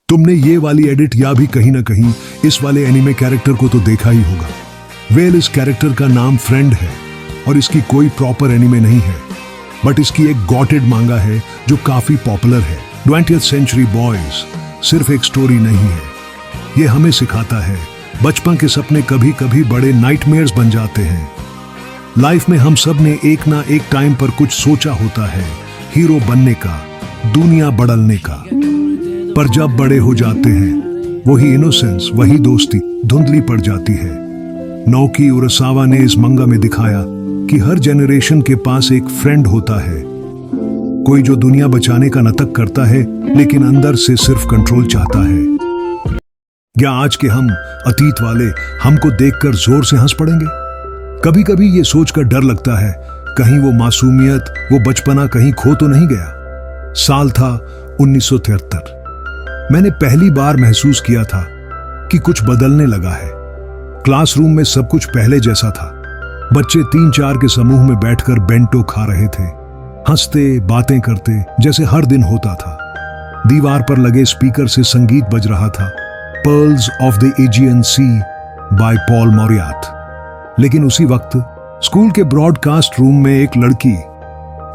तुमने ये वाली एडिट या भी कहीं ना कहीं इस वाले एनिमे कैरेक्टर को तो देखा ही होगा। वेल, इस कैरेक्टर का नाम फ्रेंड है और इसकी कोई प्रॉपर एनिमे नहीं है, बट इसकी एक गॉटेड मांगा है जो काफी पॉपुलर है। 20th सेंचुरी बॉयज सिर्फ एक स्टोरी नहीं है, ये हमें सिखाता है बचपन के सपने कभी कभी बड़े नाइटमेयर्स बन जाते हैं। लाइफ में हम सब ने एक ना एक टाइम पर कुछ सोचा होता है, हीरो बनने का, दुनिया बदलने का, पर जब बड़े हो जाते हैं वही इनोसेंस, वही दोस्ती धुंधली पड़ जाती है। नाओकी उरासावा ने इस मंगा में दिखाया कि हर जनरेशन के पास एक फ्रेंड होता है, कोई जो दुनिया बचाने का नाटक करता है लेकिन अंदर से सिर्फ कंट्रोल चाहता है। क्या आज के हम अतीत वाले हमको देखकर जोर से हंस पड़ेंगे? कभी कभी ये सोचकर डर लगता है कहीं वो मासूमियत, वो बचपना कहीं खो तो नहीं गया। साल था 1973। मैंने पहली बार महसूस किया था कि कुछ बदलने लगा है। क्लासरूम में सब कुछ पहले जैसा था। बच्चे 3-4 के समूह में बैठकर बेंटो खा रहे थे, हंसते बातें करते जैसे हर दिन होता था। दीवार पर लगे स्पीकर से संगीत बज रहा था, pearls of the Aegean sea by Paul Mauriat. लेकिन उसी वक्त स्कूल के ब्रॉडकास्ट रूम में एक लड़की,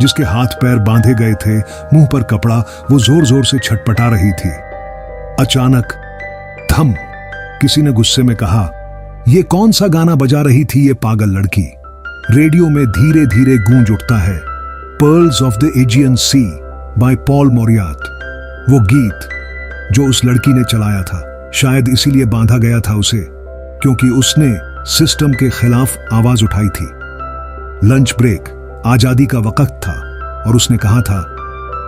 जिसके हाथ पैर बांधे गए थे, मुंह पर कपड़ा, वो जोर जोर से छटपटा रही थी। अचानक थम, किसी ने गुस्से में कहा, ये कौन सा गाना बजा रही थी ये पागल लड़की? रेडियो में धीरे धीरे गूंज उठता है, pearls of the Aegean sea by Paul Mauriat. वो गीत जो उस लड़की ने चलाया था, शायद इसीलिए बांधा गया था उसे, क्योंकि उसने सिस्टम के खिलाफ आवाज उठाई थी। लंच ब्रेक, आजादी का वक्त था और उसने कहा था,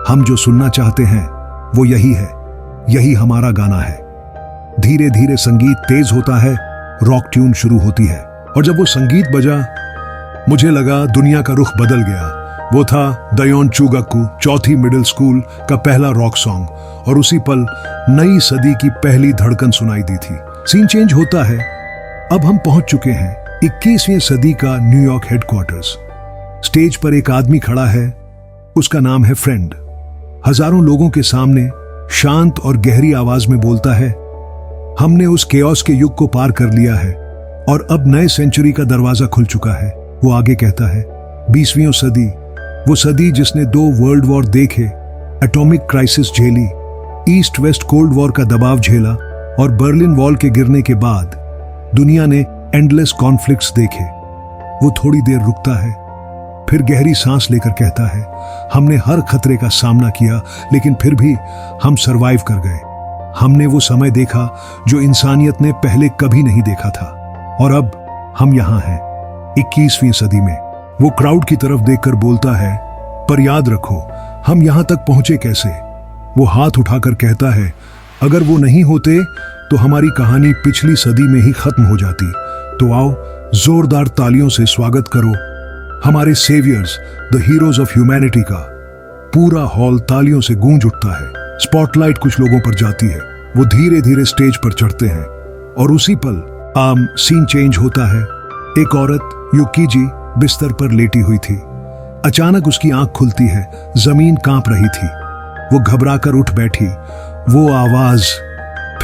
हम जो सुनना चाहते हैं वो यही है, यही हमारा गाना है। धीरे धीरे संगीत तेज होता है, रॉक ट्यून शुरू होती है, और जब वो संगीत बजा मुझे लगा दुनिया का रुख बदल गया। वो था दयोन चुगाकू, चौथी मिडिल स्कूल का पहला रॉक सॉन्ग, और उसी पल नई सदी की पहली धड़कन सुनाई दी थी। सीन चेंज होता है, अब हम पहुंच चुके हैं 21वीं सदी का न्यूयॉर्क हेडक्वार्टर्स। स्टेज पर एक आदमी खड़ा है, उसका नाम है फ्रेंड। हजारों लोगों के सामने शांत और गहरी आवाज में बोलता है, हमने उस केओस के युग को पार कर लिया है और अब नए सेंचुरी का दरवाजा खुल चुका है। वो आगे कहता है, 20वीं सदी, वो सदी जिसने 2 वर्ल्ड वॉर देखे, एटॉमिक क्राइसिस झेली, ईस्ट वेस्ट कोल्ड वॉर का दबाव झेला, और बर्लिन वॉल के गिरने के बाद दुनिया ने एंडलेस कॉन्फ्लिक्ट्स देखे। वो थोड़ी देर रुकता है, फिर गहरी सांस लेकर कहता है, हमने हर खतरे का सामना किया लेकिन फिर भी हम सरवाइव कर गए। हमने वो समय देखा जो इंसानियत ने पहले कभी नहीं देखा था, और अब हम यहां हैं 21वीं सदी में। वो क्राउड की तरफ देखकर बोलता है, पर याद रखो हम यहां तक पहुंचे कैसे? वो हाथ उठाकर कहता है, अगर वो नहीं होते तो हमारी कहानी पिछली सदी में ही खत्म हो जाती। तो आओ जोरदार तालियों से स्वागत करो हमारे saviours, the heroes of humanity का। पूरा हॉल तालियों से गूंज उठता है। स्पॉटलाइट कुछ लोगों पर जाती है, वो धीरे धीरे स्टेज पर चढ़ते हैं, और उसी पल सीन चेंज होता है। एक औरत, युकीजी, बिस्तर पर लेटी हुई थी। अचानक उसकी आंख खुलती है, जमीन कांप रही थी। वो घबराकर उठ बैठी। वो आवाज,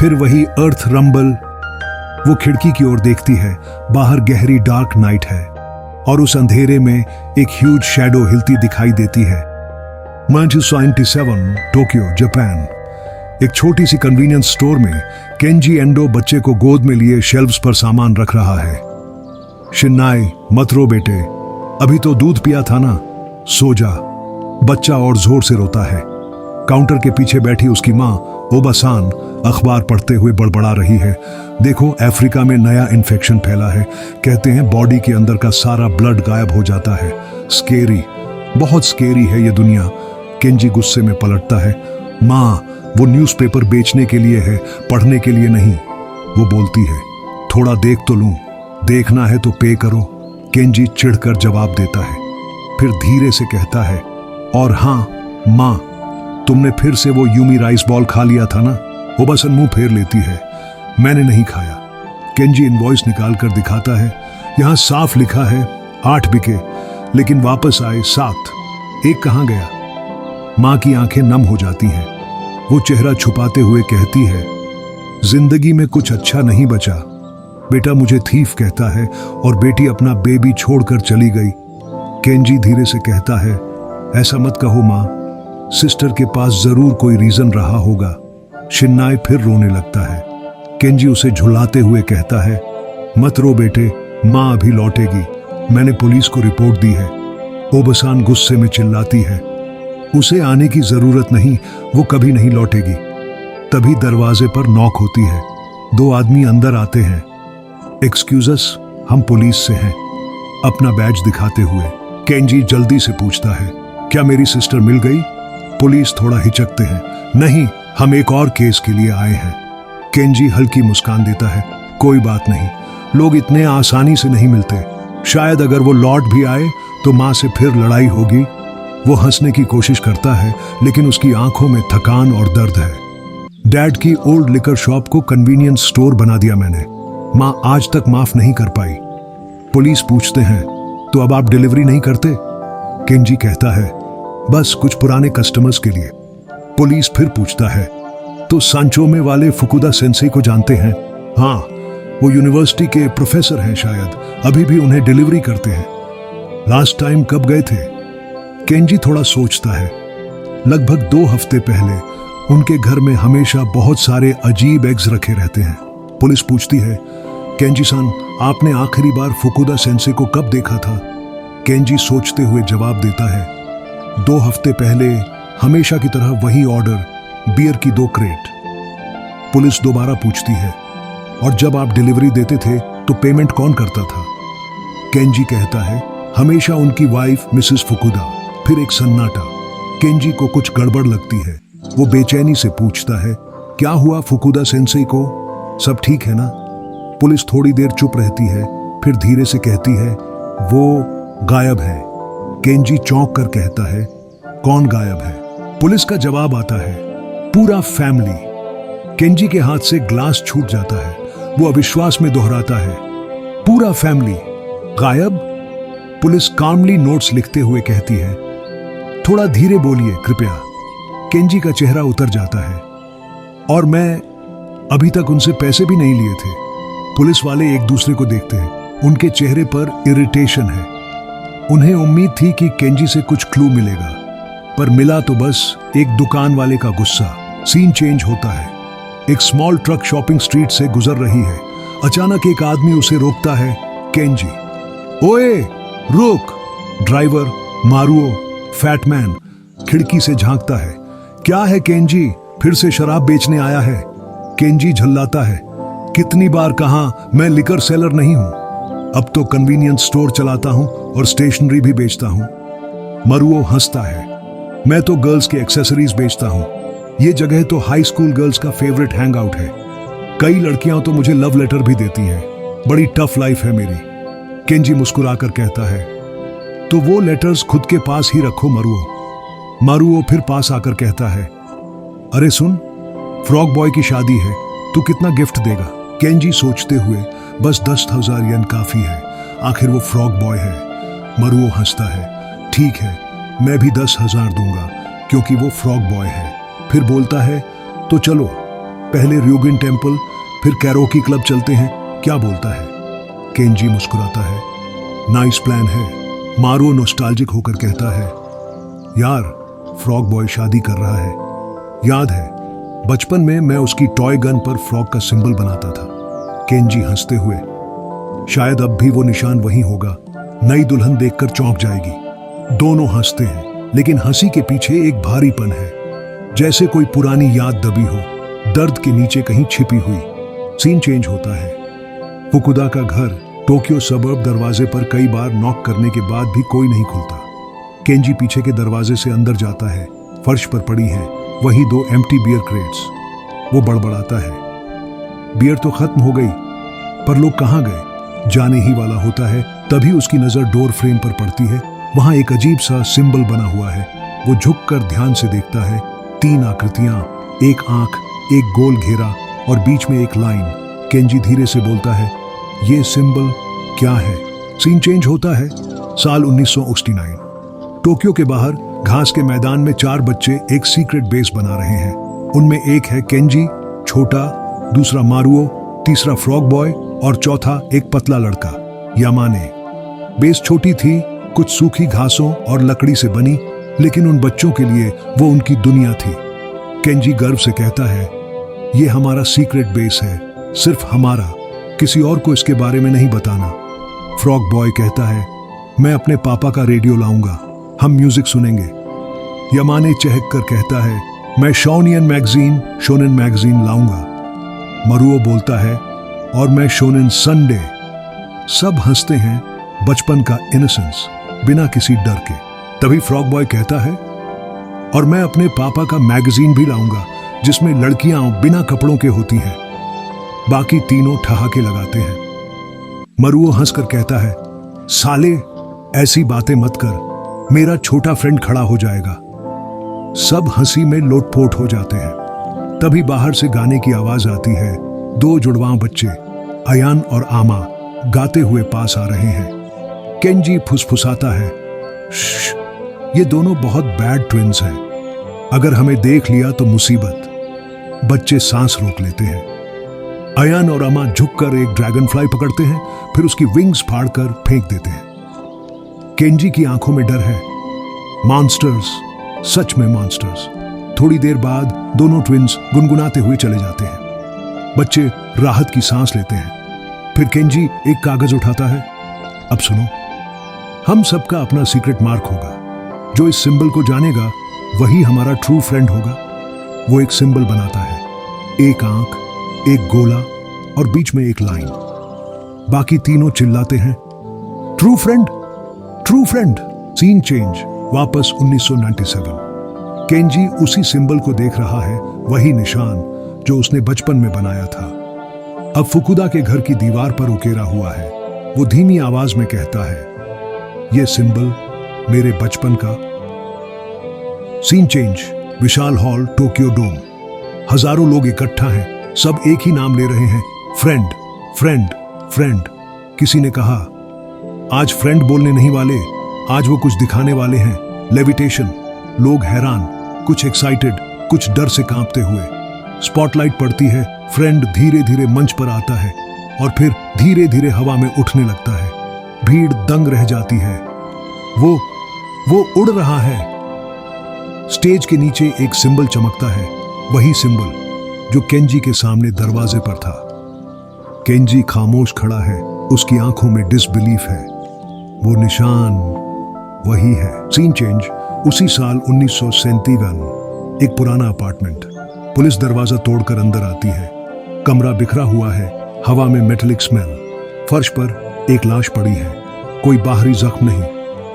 फिर वही अर्थ रंबल। वो खिड़की की ओर देखती है, बाहर गहरी डार्क नाइट है और उस अंधेरे में एक ह्यूज शैडो हिलती दिखाई देती है। 1997, टोक्यो, जापान। एक छोटी सी कन्वीनियंस स्टोर में केंजी एंडो बच्चे को गोद में लिए शेल्व्स पर सामान रख रहा है। शिन्नाई, मत रो बेटे, अभी तो दूध पिया था ना, सो जा। बच्चा और जोर से रोता है। काउंटर के पीछे बैठी उसकी माँ ओबासान अखबार पढ़ते हुए बड़बड़ा रही है, देखो अफ्रीका में नया इन्फेक्शन फैला है, कहते हैं बॉडी के अंदर का सारा ब्लड गायब हो जाता है। स्केरी, बहुत स्केरी है ये दुनिया। केंजी गुस्से में पलटता है, माँ वो न्यूज़पेपर बेचने के लिए है, पढ़ने के लिए नहीं। वो बोलती है, थोड़ा देख तो लूं, देखना है तो पे करो। केंजी चिढ़कर जवाब देता है, फिर धीरे से कहता है, और हाँ माँ, तुमने फिर से वो यूमी राइस बॉल खा लिया था ना? ओबासन मुंह फेर लेती है, मैंने नहीं खाया। केंजी इनवॉइस निकाल कर दिखाता है, यहां साफ लिखा है 8 बिके, लेकिन वापस आए 7। एक कहां गया? मां की आंखें नम हो जाती हैं। वो चेहरा छुपाते हुए कहती है, जिंदगी में कुछ अच्छा नहीं बचा। बेटा मुझे थीफ कहता है और बेटी अपना बेबी छोड़कर चली गई। केंजी धीरे से कहता है, ऐसा मत कहो माँ, सिस्टर के पास जरूर कोई रीजन रहा होगा। शिन्नाई फिर रोने लगता है। केंजी उसे झुलाते हुए कहता है, मत रो बेटे, माँ अभी लौटेगी, मैंने पुलिस को रिपोर्ट दी है। ओबसान गुस्से में चिल्लाती है, उसे आने की जरूरत नहीं, वो कभी नहीं लौटेगी। तभी दरवाजे पर नॉक होती है। 2 आदमी अंदर आते हैं। एक्सक्यूजस, हम पुलिस से हैं, अपना बैज दिखाते हुए। केंजी जल्दी से पूछता है, क्या मेरी सिस्टर मिल गई? पुलिस थोड़ा हिचकते हैं, नहीं, हम एक और केस के लिए आए हैं। केंजी हल्की मुस्कान देता है, कोई बात नहीं, लोग इतने आसानी से नहीं मिलते। शायद अगर वो लौट भी आए तो माँ से फिर लड़ाई होगी। वो हंसने की कोशिश करता है, लेकिन उसकी आंखों में थकान और दर्द है। डैड की ओल्ड लिकर शॉप को कन्वीनियंस स्टोर बना दिया मैंने, माँ आज तक माफ नहीं कर पाई। पुलिस पूछते हैं, तो अब आप डिलीवरी नहीं करते? केंजी कहता है, बस कुछ पुराने कस्टमर्स के लिए। पुलिस फिर पूछता है, तो सांचोमे वाले फुकुदा सेंसेई को जानते हैं? हाँ, वो यूनिवर्सिटी के प्रोफेसर हैं शायद, अभी भी उन्हें डिलीवरी करते हैं। लास्ट टाइम कब गए थे? केंजी थोड़ा सोचता है। लगभग 2 हफ्ते पहले उनके घर में हमेशा बहुत सारे अजीब एग्स रखे रहते हैं। पुलिस पूछती है, केंजी सान, आपने आखिरी बार फुकुदा सेंसेई को कब देखा था? केंजी सोचते हुए जवाब देता है, 2 हफ्ते पहले, हमेशा की तरह वही ऑर्डर, बियर की 2 क्रेट। पुलिस दोबारा पूछती है, और जब आप डिलीवरी देते थे तो पेमेंट कौन करता था? केंजी कहता है, हमेशा उनकी वाइफ मिसेस फुकुदा। फिर एक सन्नाटा। केंजी को कुछ गड़बड़ लगती है। वो बेचैनी से पूछता है, क्या हुआ फुकुदा सेंसेई को? सब ठीक है ना? पुलिस थोड़ी देर चुप रहती है, फिर धीरे से कहती है, वो गायब है। केंजी चौंक कर कहता है, कौन गायब है? पुलिस का जवाब आता है, पूरा फैमिली। केंजी के हाथ से ग्लास छूट जाता है। वो अविश्वास में दोहराता है, पूरा फैमिली गायब? पुलिस कामली नोट्स लिखते हुए कहती है, थोड़ा धीरे बोलिए कृपया। केंजी का चेहरा उतर जाता है, और मैं अभी तक उनसे पैसे भी नहीं लिए थे। पुलिस वाले एक दूसरे को देखते हैं, उनके चेहरे पर इरिटेशन है। उन्हें उम्मीद थी कि केंजी से कुछ क्लू मिलेगा, पर मिला तो बस एक दुकान वाले का गुस्सा। सीन चेंज होता है। एक स्मॉल ट्रक शॉपिंग स्ट्रीट से गुजर रही है। अचानक एक आदमी उसे रोकता है, केंजी, ओए रुक। ड्राइवर मारुओ फैटमैन खिड़की से झांकता है, क्या है केंजी, फिर से शराब बेचने आया है? केंजी झल्लाता है, कितनी बार कहा मैं लिकर सेलर नहीं हूं, अब तो कन्वीनियंस स्टोर चलाता हूं और स्टेशनरी भी बेचता हूं। मरुओ हंसता है, मैं तो गर्ल्स के एक्सेसरीज बेचता हूं, ये जगह तो हाई स्कूल गर्ल्स का फेवरेट हैंग आउट है, कई लड़कियां तो मुझे लव लेटर भी देती हैं, बड़ी टफ लाइफ है मेरी। केंजी मुस्कुराकर कहता है, तो वो लेटर्स खुद के पास ही रखो मरुओ। मरुओ फिर पास आकर कहता है, अरे सुन, फ्रॉग बॉय की शादी है, तू कितना गिफ्ट देगा? केंजी सोचते हुए, बस 10,000 येन काफी है, आखिर वो फ्रॉग बॉय है। मरुओ हंसता है, ठीक है, मैं भी 10,000 दूंगा क्योंकि वो फ्रॉग बॉय है। फिर बोलता है, तो चलो पहले रियोगिन टेम्पल फिर कैरोकी क्लब चलते हैं, क्या बोलता है? केंजी मुस्कुराता है, नाइस प्लान है। मारुओ नॉस्टैल्जिक होकर कहता है, यार फ्रॉग बॉय शादी कर रहा है, याद है बचपन में मैं उसकी टॉय गन पर फ्रॉग का सिंबल बनाता था। केंजी हंसते हुए, शायद अब भी वो निशान वही होगा, नई दुल्हन देखकर चौंक जाएगी। दोनों हंसते हैं, लेकिन हंसी के पीछे एक भारीपन है, जैसे कोई पुरानी याद दबी हो, दर्द के नीचे कहीं छिपी हुई। सीन चेंज होता है। फुकुदा का घर टोक्यो सबर्ब। दरवाजे पर कई बार नॉक करने के बाद भी कोई नहीं खुलता। केंजी पीछे के दरवाजे से अंदर जाता है। फर्श पर पड़ी है वही 2 एम्प्टी बियर क्रेट्स। वो बड़बड़ाता है, बियर तो खत्म हो गई, पर लोग कहाँ गए? जाने ही वाला होता है, तभी उसकी नजर डोर फ्रेम पर पड़ती है। वहां एक अजीब सा सिंबल बना हुआ है। वो झुककर ध्यान से देखता है, 3 आकृतियां, एक आंख, एक गोल घेरा और बीच में एक लाइन। केंजी धीरे से बोलता है, ये सिंबल क्या है? सीन चेंज होता है। साल 1969। टोक्यो के बाहर घास के मैदान में 4 बच्चे एक सीक्रेट बेस बना रहे हैं। उनमें एक है केंजी, छोटा, दूसरा मारुओ, तीसरा फ्रॉग बॉय और चौथा एक पतला लड़का यामाने। बेस छोटी थी, कुछ सूखी घासों और लकड़ी से बनी, लेकिन उन बच्चों के लिए वो उनकी दुनिया थी। केंजी गर्व से कहता है, ये हमारा सीक्रेट बेस है, सिर्फ हमारा, किसी और को इसके बारे में नहीं बताना। फ्रॉग बॉय कहता है, मैं अपने पापा का रेडियो लाऊंगा, हम म्यूजिक सुनेंगे। यामाने चहक कर कहता है, मैं शोनेन मैगजीन लाऊंगा। मारुओ बोलता है, और मैं शोनेन संडे। सब हंसते हैं, बचपन का इनोसेंस, बिना किसी डर के। तभी फ्रॉग बॉय कहता है, और मैं अपने पापा का मैगजीन भी लाऊंगा, जिसमें लड़कियां बिना कपड़ों के होती हैं। बाकी तीनों ठहाके लगाते हैं। मारुओ हंसकर कहता है, साले ऐसी बातें मत कर, मेरा छोटा फ्रेंड खड़ा हो जाएगा। सब हंसी में लोटपोट हो जाते हैं। तभी बाहर से गाने की आवाज आती है। दो जुड़वां बच्चे अयान और आमा गाते हुए पास आ रहे हैं। केंजी फुसफुसाता है, श्श, ये दोनों बहुत बैड ट्विंस हैं, अगर हमें देख लिया तो मुसीबत। बच्चे सांस रोक लेते हैं। अयान और आमा झुककर एक ड्रैगन फ्लाई पकड़ते हैं, फिर उसकी विंग्स फाड़कर फेंक देते हैं। केंजी की आंखों में डर है। मॉन्स्टर्स, सच में मॉन्स्टर्स। थोड़ी देर बाद दोनों ट्विंस गुनगुनाते हुए चले जाते हैं। बच्चे राहत की सांस लेते हैं। फिर केंजी एक कागज उठाता है। अब सुनो, हम सबका अपना सीक्रेट मार्क होगा। जो इस सिंबल को जानेगा वही हमारा ट्रू फ्रेंड होगा। वो एक सिंबल बनाता है, एक आंख, एक गोला और बीच में एक लाइन। बाकी तीनों चिल्लाते हैं, true friend, true friend. Scene change, वापस 1997। केंजी उसी सिंबल को देख रहा है, वही निशान जो उसने बचपन में बनाया था। अब फुकुदा के घर की दीवार पर उकेरा हुआ है। वो धीमी आवाज में कहता है, ये सिंबल मेरे बचपन का। सीन चेंज, विशाल हॉल, टोक्यो डोम। हजारों लोग इकट्ठा हैं, सब एक ही नाम ले रहे हैं, फ्रेंड, फ्रेंड, फ्रेंड। किसी ने कहा, आज फ्रेंड बोलने नहीं वाले, आज वो कुछ दिखाने वाले हैं, लेविटेशन। लोग हैरान, कुछ एक्साइटेड, कुछ डर से कांपते हुए। स्पॉटलाइट पड़ती है, फ्रेंड धीरे धीरे मंच पर आता है और फिर धीरे धीरे हवा में उठने लगता है। भीड़ दंग रह जाती है। वो उड़ रहा है। स्टेज के नीचे एक सिंबल चमकता है, वही सिंबल जो केंजी के सामने दरवाजे पर था। केंजी खामोश खड़ा है, उसकी आंखों में डिसबिलीफ है। वो निशान वही है। सीन चेंज, उसी साल 1937। एक पुराना अपार्टमेंट। पुलिस दरवाजा तोड़कर अंदर आती है। कमरा बिखरा हुआ है, हवा में मेटेलिक स्मेल। फर्श पर एक लाश पड़ी है, कोई बाहरी जख्म नहीं,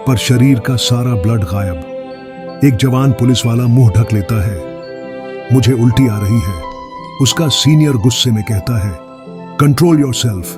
पर शरीर का सारा ब्लड गायब। एक जवान पुलिस वाला मुंह ढक लेता है। मुझे उल्टी आ रही है। उसका सीनियर गुस्से में कहता है, कंट्रोल योरसेल्फ,